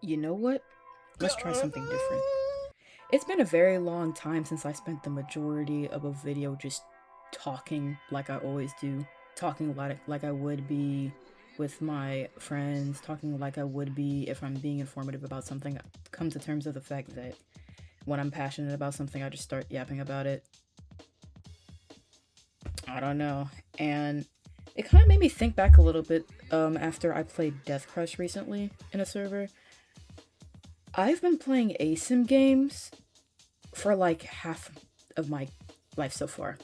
You know what? Let's try something different. It's been a very long time since I spent the majority of a video just talking like I always do, talking like I would be with my friends, talking like I would be if I'm being informative about something. I come to terms with the fact that when I'm passionate about something, I just start yapping about it. I don't know. And it kind of made me think back a little bit after I played Deathcrush recently in a server. I've been playing asym games for like half of my life so far.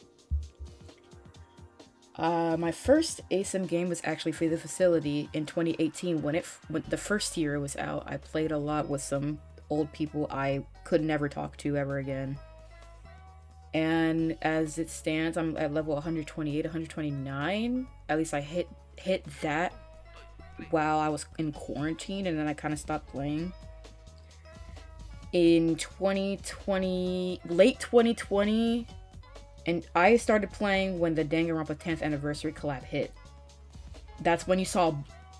My first ASIM game was actually for the facility in 2018 when the first year was out. I played a lot with some old people I could never talk to ever again. And as it stands, I'm at level 128, 129. At least I hit that while I was in quarantine, and then I kind of stopped playing. In 2020, late 2020, and I started playing when the Danganronpa 10th anniversary collab hit. That's when you saw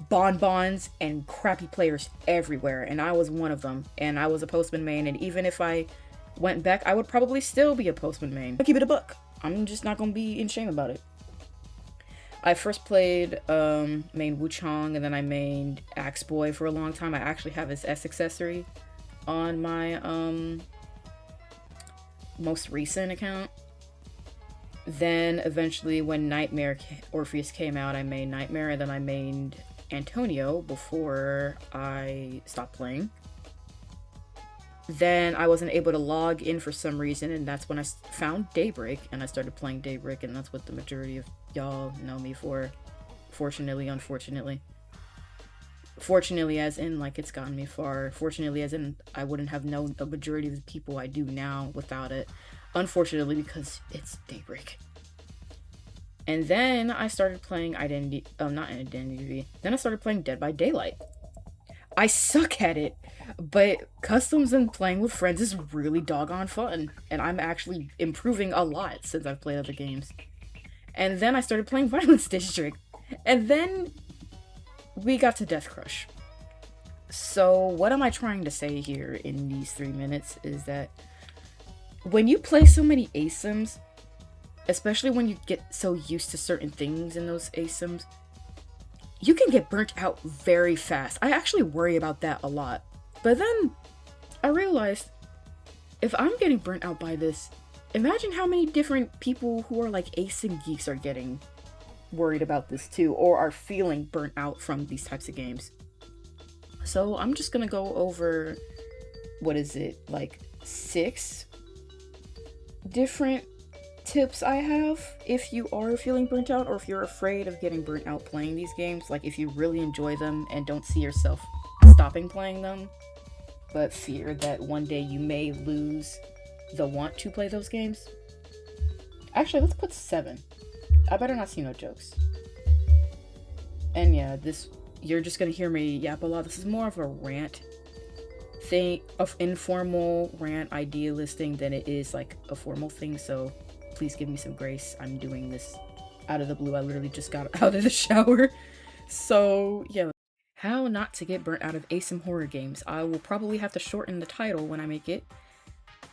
bonbons and crappy players everywhere, and I was one of them. And I was a Postman main, and even if I went back, I would probably still be a Postman main. I keep it a buck. I'm just not gonna be in shame about it. I first played main Wuchang, and then I mained Axe Boy for a long time. I actually have his S accessory on my most recent account. Then eventually when Nightmare Orpheus came out, I made Nightmare, and then I made Antonio before I stopped playing. Then I wasn't able to log in for some reason, and that's when I found Daybreak, and I started playing Daybreak, and that's what the majority of y'all know me for. Fortunately, unfortunately. Fortunately, as in, like, it's gotten me far. Fortunately, as in, I wouldn't have known the majority of the people I do now without it. Unfortunately, because it's Daybreak. And then I started playing Identity... Oh, not Identity. Then I started playing Dead by Daylight. I suck at it, but customs and playing with friends is really doggone fun. And I'm actually improving a lot since I've played other games. And then I started playing Violence District. And then we got to Deathcrush. So what am I trying to say here in these 3 minutes is that when you play so many asyms, especially when you get so used to certain things in those asyms, you can get burnt out very fast. I actually worry about that a lot. But then I realized if I'm getting burnt out by this, imagine how many different people who are like asym geeks are getting worried about this too, or are feeling burnt out from these types of games. So I'm just gonna go over, what is it, like 6 different tips I have if you are feeling burnt out, or if you're afraid of getting burnt out playing these games. Like if you really enjoy them and don't see yourself stopping playing them, but fear that one day you may lose the want to play those games. Actually, let's put 7. I better not see no jokes. And yeah, this, you're just gonna hear me yap a lot. This is more of a rant thing, of informal rant idea listing than it is like a formal thing, so please give me some grace. I'm doing this out of the blue. I literally just got out of the shower. So yeah. How not to get burnt out of asym horror games. I will probably have to shorten the title when I make it,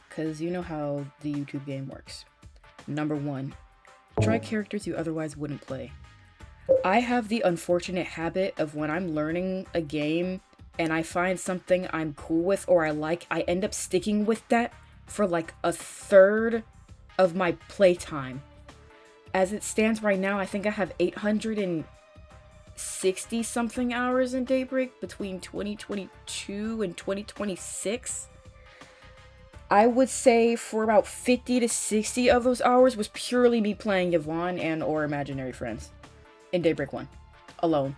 because you know how the YouTube game works. Number 1, try characters you otherwise wouldn't play. I have the unfortunate habit of when I'm learning a game and I find something I'm cool with or I like, I end up sticking with that for like a third of my playtime. As it stands right now, I think I have 860 something hours in Daybreak between 2022 and 2026. I would say for about 50 to 60 of those hours was purely me playing Yvonne and or imaginary friends in Daybreak 1 alone.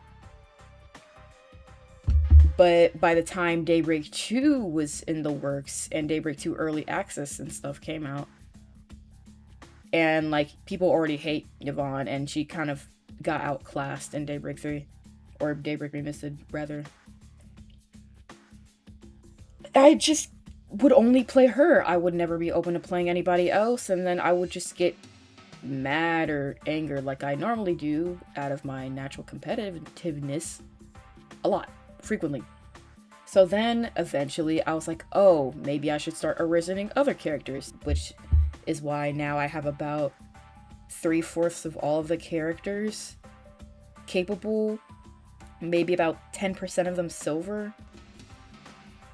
But by the time Daybreak 2 was in the works and Daybreak 2 early access and stuff came out, and like people already hate Yvonne, and she kind of got outclassed in Daybreak 3, or Daybreak Remisted rather, I just would only play her. I would never be open to playing anybody else, and then I would just get mad or anger like I normally do out of my natural competitiveness a lot, frequently. So then eventually I was like, oh, maybe I should start originating other characters, which is why now I have about 3/4 of all of the characters capable, maybe about 10% of them silver,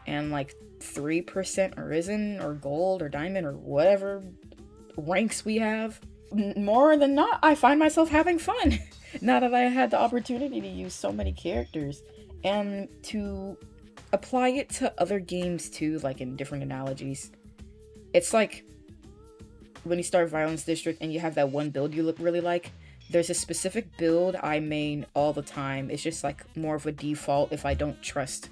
and like 3% arisen or gold or diamond or whatever ranks we have. More than not, I find myself having fun now that I had the opportunity to use so many characters and to apply it to other games too, like in different analogies. It's like when you start Violence District and you have that one build you really like, there's a specific build I main all the time. It's just like more of a default if I don't trust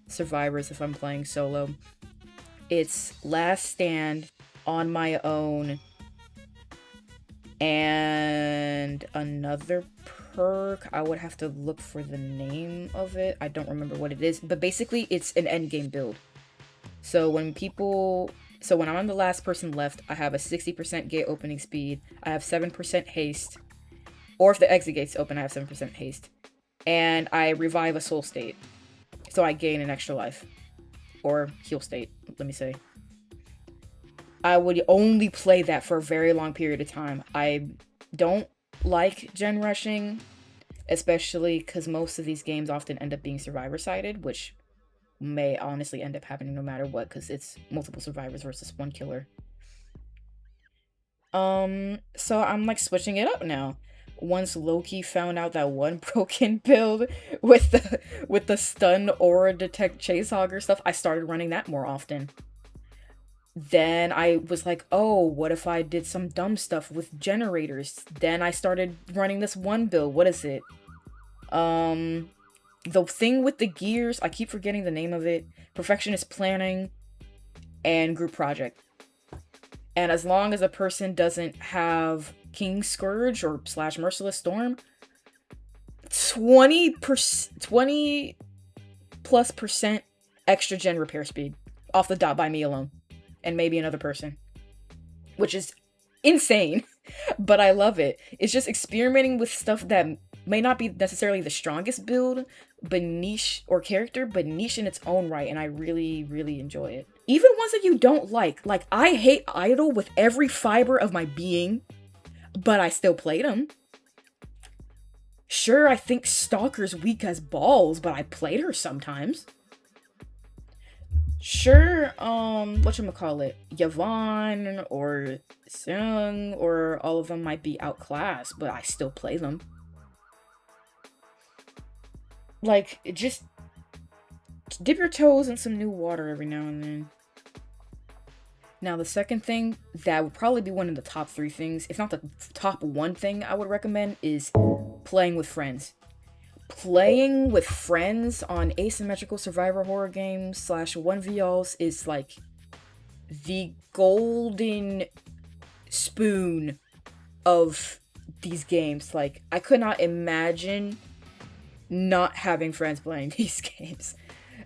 survivors if I'm playing solo. It's Last Stand, On My Own, and another perk. I would have to look for the name of it. I don't remember what it is, but basically it's an endgame build. So when I'm the last person left, I have a 60% gate opening speed, I have 7% haste, or if the exit gate's open, I have 7% haste, and I revive a soul state, so I gain an extra life, or heal state, let me say. I would only play that for a very long period of time. I don't like gen rushing, especially because most of these games often end up being survivor-sided, which may honestly end up happening no matter what, because it's multiple survivors versus one killer. So I'm like switching it up now. Once Loki found out that one broken build with the stun aura detect chasehogger stuff, I started running that more often. Then I was like, oh, what if I did some dumb stuff with generators? Then I started running this one build. What is it? The thing with the gears, I keep forgetting the name of it. Perfectionist Planning and Group Project. And as long as a person doesn't have King's Scourge or / Merciless Storm, 20+ percent extra gen repair speed off the dot by me alone. And maybe another person. Which is insane. But I love it. It's just experimenting with stuff that may not be necessarily the strongest build, but niche or character, but niche in its own right, and I really, really enjoy it. Even ones that you don't like I hate Idol with every fiber of my being, but I still played them. Sure, I think Stalker's weak as balls, but I played her sometimes. Sure, whatchamacallit, Yvonne or Sung or all of them might be outclassed, but I still play them. Like, just dip your toes in some new water every now and then. Now, the second thing that would probably be one of the top 3 things, if not the top 1 thing I would recommend, is playing with friends. Playing with friends on asymmetrical survival horror games / 1v-alls is like the golden spoon of these games. Like, I could not imagine not having friends playing these games,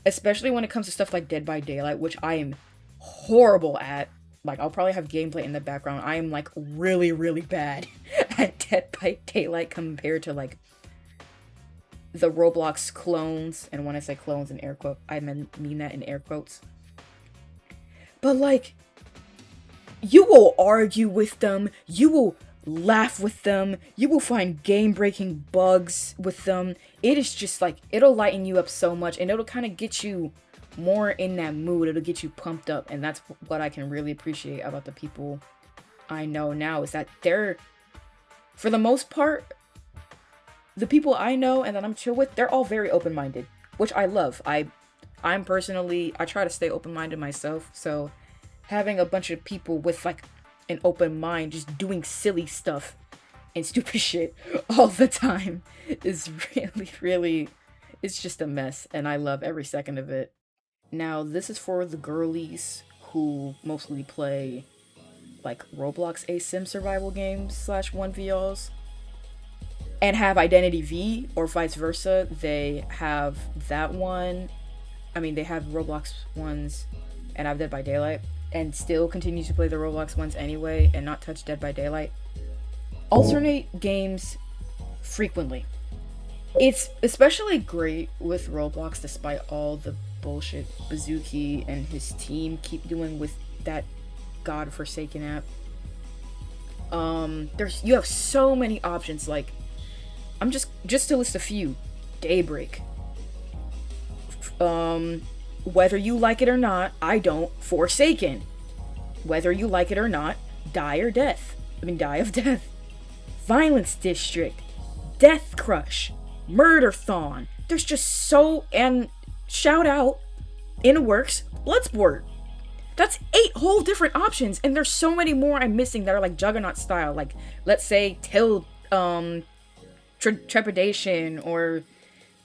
especially when it comes to stuff like Dead by Daylight, which I am horrible at. Like, I'll probably have gameplay in the background. I am like really, really bad at Dead by Daylight compared to like the Roblox clones. And when I say clones in air quotes, I mean that in air quotes. But like, you will argue with them, you will laugh with them, you will find game-breaking bugs with them. It is just like, it'll lighten you up so much, and it'll kind of get you more in that mood. It'll get you pumped up, and that's what I can really appreciate about the people I know now, is that they're, for the most part, the people I know and that I'm chill with, they're all very open-minded, which I love. I'm personally, I try to stay open-minded myself, so having a bunch of people with like an open mind just doing silly stuff and stupid shit all the time is really, really, it's just a mess, and I love every second of it. Now, this is for the girlies who mostly play like ROBLOX asyms survival games / 1v-alls and have Identity V, or vice versa. They have that one. I mean, they have Roblox ones and have Dead by Daylight, and still continue to play the Roblox ones anyway and not touch Dead by Daylight. Alternate games frequently. It's especially great with Roblox despite all the bullshit Bazooki and his team keep doing with that godforsaken app. You have so many options. Like, I'm just to list a few: Daybreak. Whether you like it or not, I don't. Forsaken. Whether you like it or not, Die of Death. Violence District. Deathcrush. Murderthon. There's just so, and shout out, in the works, Bloodsport. That's 8 whole different options, and there's so many more I'm missing that are like Juggernaut style. Like, let's say Till Trepidation, or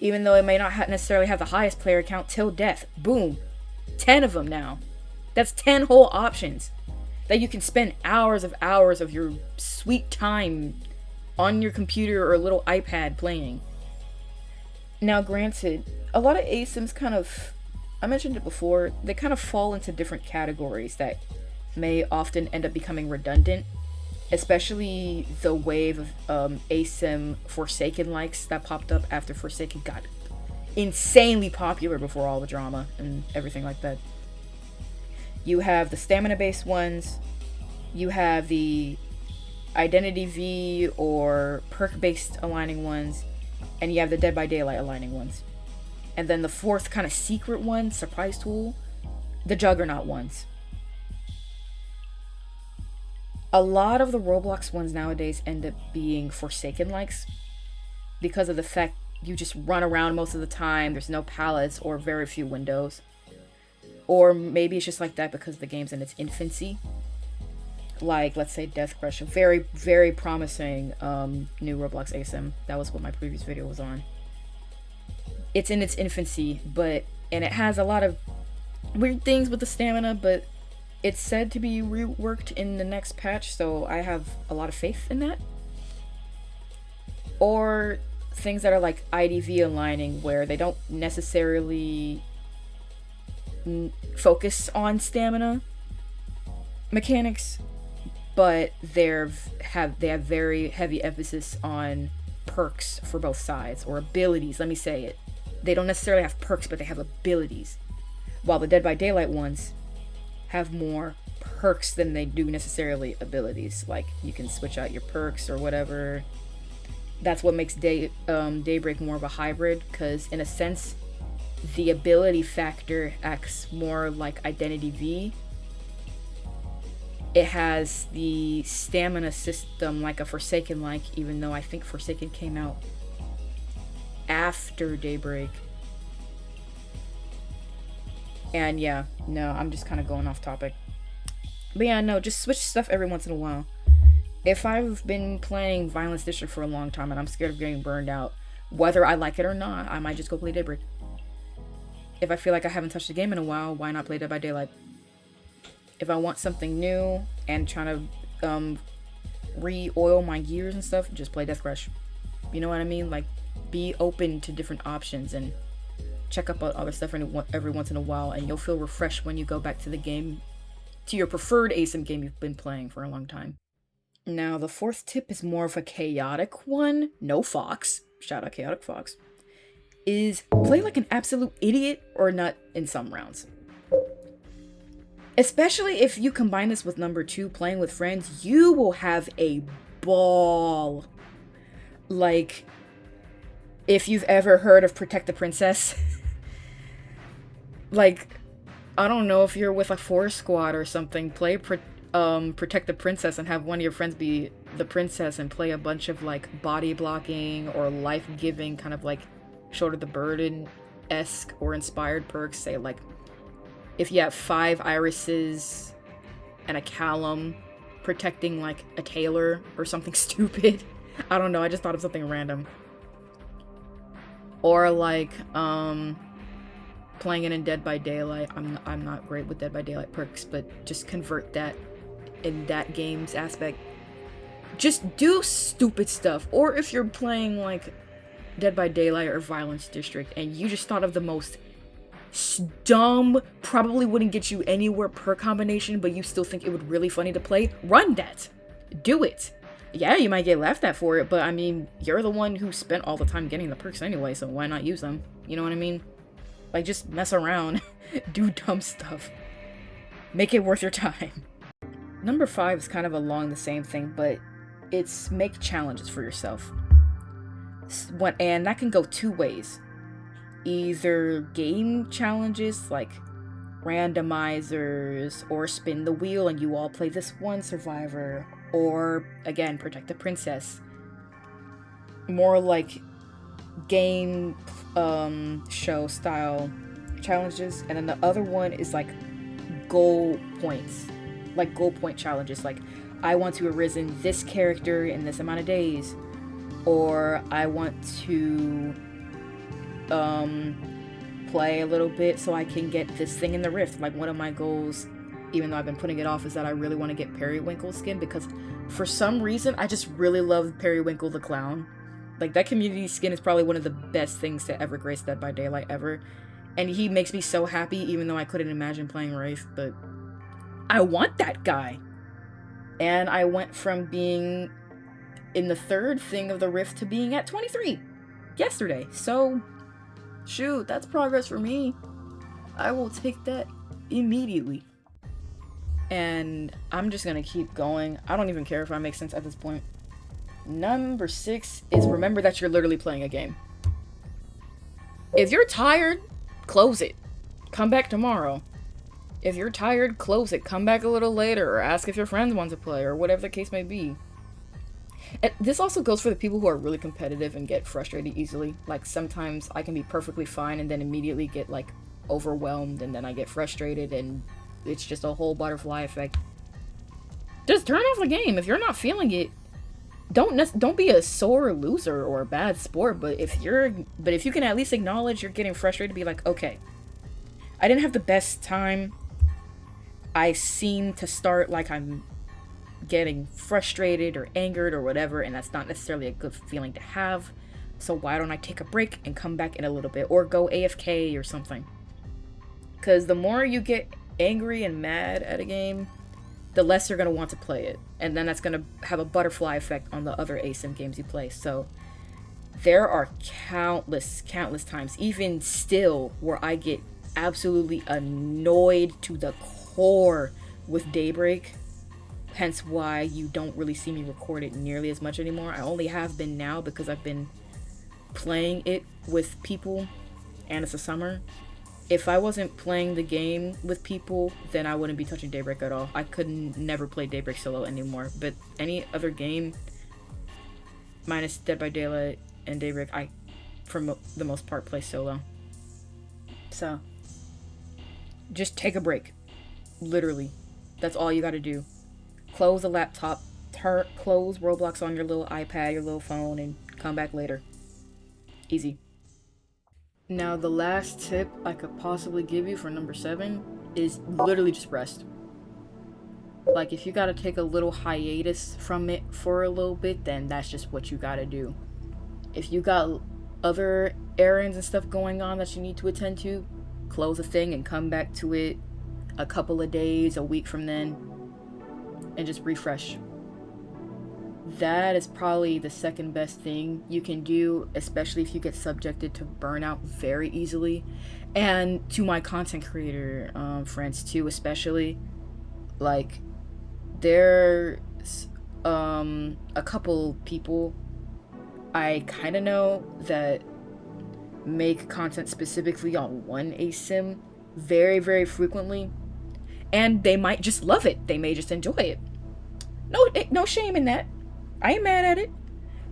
even though it may not necessarily have the highest player count, Till Death. Boom. 10 of them now. That's 10 whole options that you can spend hours of your sweet time on your computer or little iPad playing. Now, granted, a lot of asyms kind of, I mentioned it before, they kind of fall into different categories that may often end up becoming redundant, especially the wave of asym Forsaken likes that popped up after Forsaken got insanely popular before all the drama and everything like that. You have the stamina-based ones, you have the identity V or perk-based aligning ones, and you have the Dead by Daylight aligning ones. And then the fourth kind of secret one, surprise tool, the Juggernaut ones. A lot of the Roblox ones nowadays end up being Forsaken likes because of the fact you just run around most of the time, there's no palettes or very few windows. Or maybe it's just like that because the game's in its infancy. Like, let's say Deathcrush, a very, very promising new Roblox asym. That was what my previous video was on. It's in its infancy, and it has a lot of weird things with the stamina, but it's said to be reworked in the next patch, so I have a lot of faith in that. Or things that are like IDV aligning, where they don't necessarily focus on stamina mechanics, but they have very heavy emphasis on perks for both sides, or abilities, let me say it. They don't necessarily have perks, but they have abilities. While the Dead by Daylight ones have more perks than they do necessarily abilities. Like, you can switch out your perks or whatever. That's what makes Daybreak more of a hybrid, because in a sense, the ability factor acts more like Identity V. It has the stamina system like a Forsaken like, even though I think Forsaken came out after Daybreak. And yeah, no, I'm just kind of going off topic. But yeah, no, just switch stuff every once in a while. If I've been playing Violence District for a long time and I'm scared of getting burned out, whether I like it or not, I might just go play Daybreak. If I feel like I haven't touched the game in a while, why not play Dead by Daylight? If I want something new and trying to re-oil my gears and stuff, just play Deathcrush. You know what I mean? Like, be open to different options and check up on other stuff every once in a while, and you'll feel refreshed when you go back to the game, to your preferred asym game you've been playing for a long time. Now, the fourth tip is more of a chaotic one. No Fox. Shout out Chaotic Fox. Is play like an absolute idiot or nut in some rounds. Especially if you combine this with number 2, playing with friends, you will have a ball. Like, if you've ever heard of Protect the Princess, like, I don't know, if you're with a 4 squad or something, play Protect the Princess and have one of your friends be the princess and play a bunch of like body blocking or life-giving kind of like Shoulder the Burden-esque or inspired perks. Say like, if you have 5 irises and a Callum protecting like a Taylor or something stupid. I don't know, I just thought of something random. Or like playing it in Dead by Daylight. I'm not great with Dead by Daylight perks, but just convert that in that game's aspect. Just do stupid stuff. Or if you're playing like Dead by Daylight or Violence District and you just thought of the most dumb, probably wouldn't get you anywhere per combination, but you still think it would really funny to play, run that. Do it. Yeah, you might get laughed at for it, but I mean, you're the one who spent all the time getting the perks anyway, so why not use them? You know what I mean? Like, just mess around. Do dumb stuff. Make it worth your time. Number 5 is kind of along the same thing, but it's make challenges for yourself. And that can go 2 ways. Either game challenges like randomizers or spin the wheel and you all play this one survivor, or again, protect the princess. More like game show style challenges. And then the other one is like goal points, like goal point challenges, like I want to arisen this character in this amount of days, or I want to play a little bit so I can get this thing in the rift. Like, one of my goals, even though I've been putting it off, is that I really want to get Periwinkle skin, because for some reason I just really love Periwinkle the clown. Like, that community skin is probably one of the best things to ever grace Dead by Daylight ever, and he makes me so happy, even though I couldn't imagine playing Wraith. But I want that guy. And I went from being in the 3rd thing of the rift to being at 23 yesterday. So shoot, that's progress for me. I will take that immediately. And I'm just gonna keep going. I don't even care if I make sense at this point. Number 6 is remember that you're literally playing a game. If you're tired, close it. Come back tomorrow. If you're tired, close it. Come back a little later, or ask if your friends want to play, or whatever the case may be. And this also goes for the people who are really competitive and get frustrated easily. Like, sometimes I can be perfectly fine and then immediately get, like, overwhelmed, and then I get frustrated, and it's just a whole butterfly effect. Just turn off the game. If you're not feeling it, don't be a sore loser or a bad sport, but if you can at least acknowledge you're getting frustrated, be like, okay, I didn't have the best time. I seem to start like I'm getting frustrated or angered or whatever, and that's not necessarily a good feeling to have. So why don't I take a break and come back in a little bit, or go AFK or something? Because the more you get angry and mad at a game, the less you're going to want to play it. And then that's going to have a butterfly effect on the other asym games you play. So there are countless times, even still, where I get absolutely annoyed to the core with Daybreak. Hence why you don't really see me record it nearly as much anymore. I only have been now because I've been playing it with people and it's a summer. If I wasn't playing the game with people, then I wouldn't be touching Daybreak at all. I could never play Daybreak solo anymore. But any other game, minus Dead by Daylight and Daybreak, I, for the most part, play solo. So, just take a break. Literally. That's all you gotta do. Close the laptop, close Roblox on your little iPad, your little phone, and come back later. Easy. Now, the last tip I could possibly give you for number 7 is literally just rest. Like, if you gotta take a little hiatus from it for a little bit, then that's just what you gotta do. If you got other errands and stuff going on that you need to attend to, close the thing and come back to it a couple of days, a week from then, and just refresh. That is probably the second best thing you can do, especially if you get subjected to burnout very easily. And to my content creator friends too, especially, like, there's a couple people I kind of know that make content specifically on one asym very, very frequently, and they might just love it. They may just enjoy it. No shame in that. I ain't mad at it.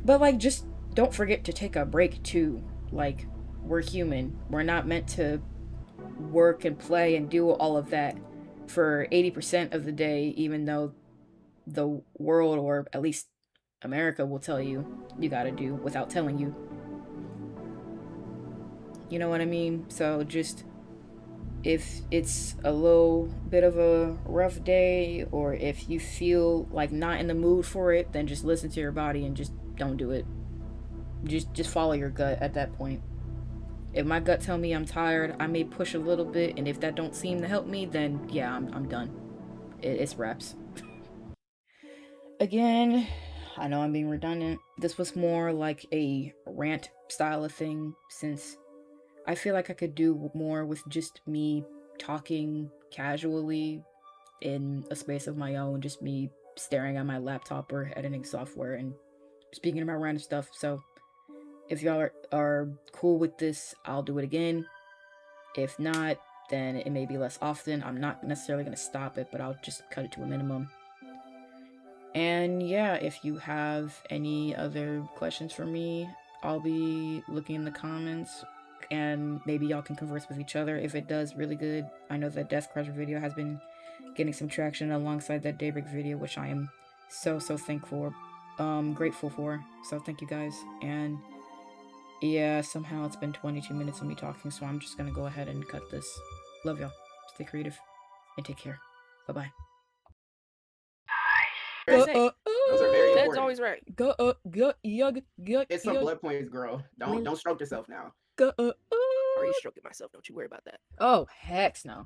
But, like, just don't forget to take a break too. Like, we're human. We're not meant to work and play and do all of that for 80% of the day, even though the world, or at least America, will tell you you gotta do without telling you. You know what I mean? So just, if it's a little bit of a rough day, or if you feel like not in the mood for it, then just listen to your body and just don't do it. Just follow your gut at that point. If my gut tell me I'm tired, I may push a little bit, and if that don't seem to help me, then yeah, I'm done. It's wraps. Again, I know I'm being redundant. This was more like a rant style of thing, since I feel like I could do more with just me talking casually in a space of my own, just me staring at my laptop or editing software and speaking about random stuff. So if y'all are cool with this, I'll do it again. If not, then it may be less often. I'm not necessarily going to stop it, but I'll just cut it to a minimum. And yeah, if you have any other questions for me, I'll be looking in the comments and maybe y'all can converse with each other if it does really good. I know that Deathcrush video has been getting some traction alongside that Daybreak video, which I am so thankful, grateful for. So thank you guys. And yeah, somehow it's been 22 minutes of me talking, so I'm just gonna go ahead and cut this. Love y'all. Stay creative and take care. Bye bye. Those are very That's important. always right. It's some blood points, girl. Don't stroke yourself now. Are you stroking myself? Don't you worry about that. Oh, heck no.